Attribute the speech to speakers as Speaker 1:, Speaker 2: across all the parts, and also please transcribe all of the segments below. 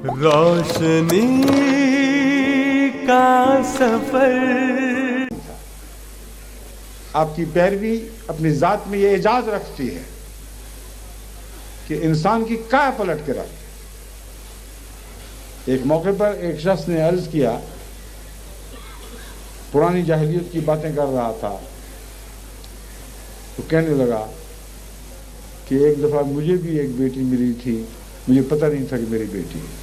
Speaker 1: रोशनी का सफर।
Speaker 2: आपकी पैरवी अपनी जात में ये एजाज रखती है कि इंसान की काया पलट के रख। एक मौके पर एक शख्स ने अर्ज किया, पुरानी जाहिलियत की बातें कर रहा था, तो कहने लगा कि एक दफ़ा मुझे भी एक बेटी मिली थी, मुझे पता नहीं था कि मेरी बेटी है।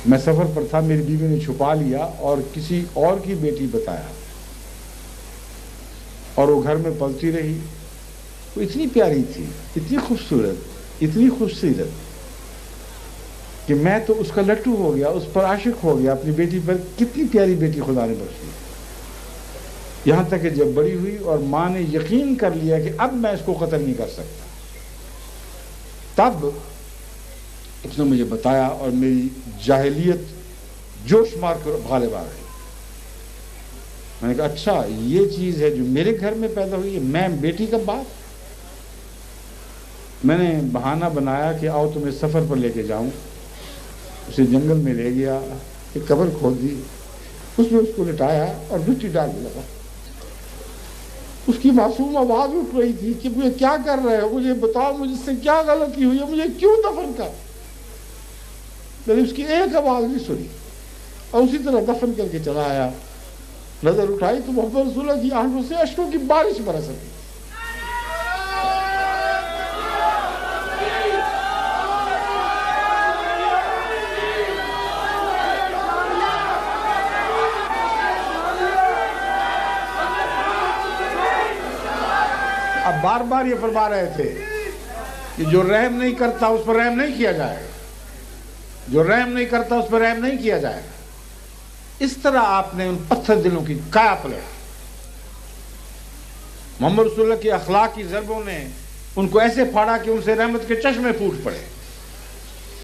Speaker 2: मैं सफ़र पर था, मेरी बीवी ने छुपा लिया और किसी और की बेटी बताया, और वो घर में पलती रही। वो इतनी प्यारी थी, इतनी खूबसूरत कि मैं तो उसका लट्टू हो गया, उस पर आशिक हो गया, अपनी बेटी पर। कितनी प्यारी बेटी खुदा ने बख्शी। यहाँ तक कि जब बड़ी हुई और माँ ने यकीन कर लिया कि अब मैं इसको कत्ल नहीं कर सकता, तब उसने मुझे बताया और मेरी जाहिलियत जोश मार कर गालिब आ गई। मैंने कहा, अच्छा ये चीज़ है जो मेरे घर में पैदा हुई है, मैं बेटी का बाप। मैंने बहाना बनाया कि आओ तुम्हें सफ़र पर लेके जाऊं। उसे जंगल में ले गया, एक कब्र खोद दी, उसमें उसको लिटाया और मिट्टी डालने लगा। उसकी मासूम आवाज़ उठ रही थी कि मुझे क्या कर रहे हो, मुझे बताओ, मुझसे क्या गलती हुई है, मुझे क्यों दफन कर। मैंने उसकी एक आवाज़ नहीं सुनी और उसी तरह दफन करके चला आया। नजर उठाई तो मोहम्मद रसूलुल्लाह की आंखों से अश्कों की बारिश बरस रही। अब बार बार ये फरमा रहे थे कि जो रहम नहीं करता उस पर रहम नहीं किया जाएगा, जो रहम नहीं करता उस पर रहम नहीं किया जाएगा। इस तरह आपने उन पत्थर दिलों की काया पलट। मोहम्मद रसूलुल्लाह के अखलाक की ज़रबों ने उनको ऐसे फाड़ा कि उनसे रहमत के चश्मे फूट पड़े।